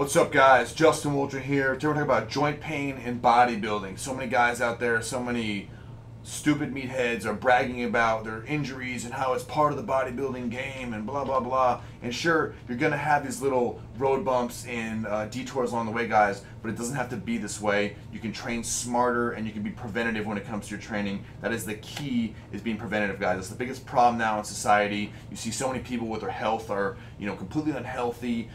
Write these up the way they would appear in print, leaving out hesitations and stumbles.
What's up, guys? Justin Woltering here. Today we're talking about joint pain in bodybuilding. So many guys out there, so many stupid meatheads are bragging about their injuries and how it's part of the bodybuilding game and blah blah blah. And sure, you're gonna have these little road bumps and detours along the way, guys, but it doesn't have to be this way. You can train smarter and you can be preventative when it comes to your training. That is the key, is being preventative, guys. It's the biggest problem now in society. You see so many people with their health are, completely unhealthy,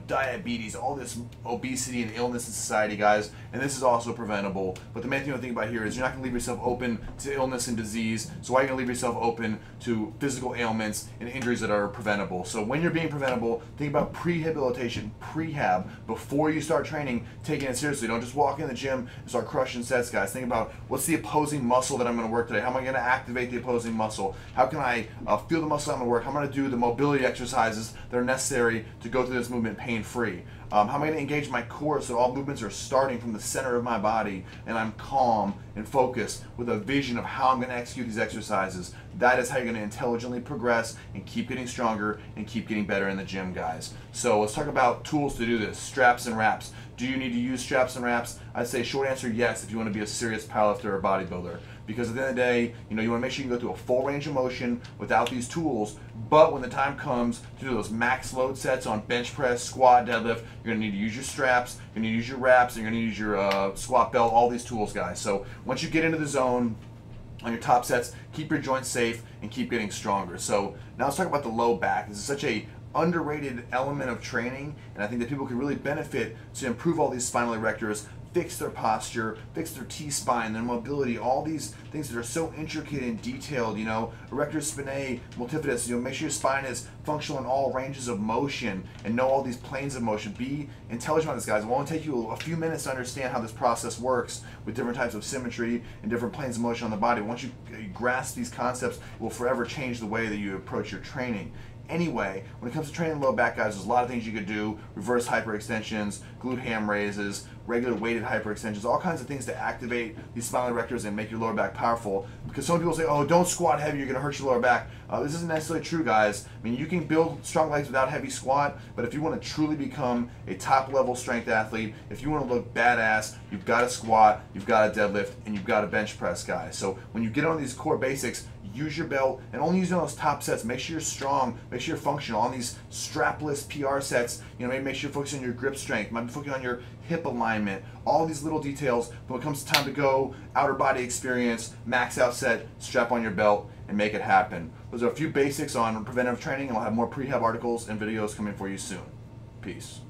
diabetes, all this obesity and illness in society, guys, and this is also preventable. But the main thing to think about here is you're not gonna leave yourself open to illness and disease, so why are you going to leave yourself open to physical ailments and injuries that are preventable? So when you're being preventable, think about prehabilitation, prehab, before you start training, taking it seriously. Don't just walk in the gym and start crushing sets, guys. Think about, what's the opposing muscle that I'm going to work today? How am I going to activate the opposing muscle? How can I feel the muscle I'm going to work? How am I going to do the mobility exercises that are necessary to go through this movement pain-free? How am I going to engage my core so all movements are starting from the center of my body and I'm calm and focused with a vision of how I'm going to execute these exercises? That is how you're going to intelligently progress and keep getting stronger and keep getting better in the gym, guys. So let's talk about tools to do this. Straps and wraps. Do you need to use straps and wraps? I'd say short answer, yes, if you want to be a serious powerlifter or bodybuilder. Because at the end of the day, you want to make sure you can go through a full range of motion without these tools, but when the time comes to do those max load sets on bench press, squat, deadlift, you're going to need to use your straps, you're going to use your wraps, and you're going to use your squat belt, all these tools, guys. So once you get into the zone on your top sets, keep your joints safe and keep getting stronger. So now let's talk about the low back. This is such a underrated element of training, and I think that people can really benefit to improve all these spinal erectors, fix their posture, fix their T-spine, their mobility, all these things that are so intricate and detailed, erector spinae multifidus, make sure your spine is functional in all ranges of motion and know all these planes of motion. Be intelligent about this, guys. It will only take you a few minutes to understand how this process works with different types of symmetry and different planes of motion on the body. Once you grasp these concepts, it will forever change the way that you approach your training. Anyway, when it comes to training low back, guys, there's a lot of things you could do. Reverse hyperextensions, glute ham raises, regular weighted hyperextensions, all kinds of things to activate these spinal erectors and make your lower back powerful. Because some people say, oh, don't squat heavy, you're going to hurt your lower back. This isn't necessarily true, guys. I mean, you can build strong legs without heavy squat, but if you want to truly become a top-level strength athlete, if you want to look badass, you've got to squat, you've got to deadlift, and you've got to bench press, guys. So when you get on these core basics, use your belt and only use it on those top sets. Make sure you're strong, make sure you're functional. On these strapless PR sets, maybe make sure you're focusing on your grip strength, might be focusing on your hip alignment, all these little details. But when it comes to time to go, outer body experience, max out set, strap on your belt and make it happen. Those are a few basics on preventive training, and I'll have more prehab articles and videos coming for you soon. Peace.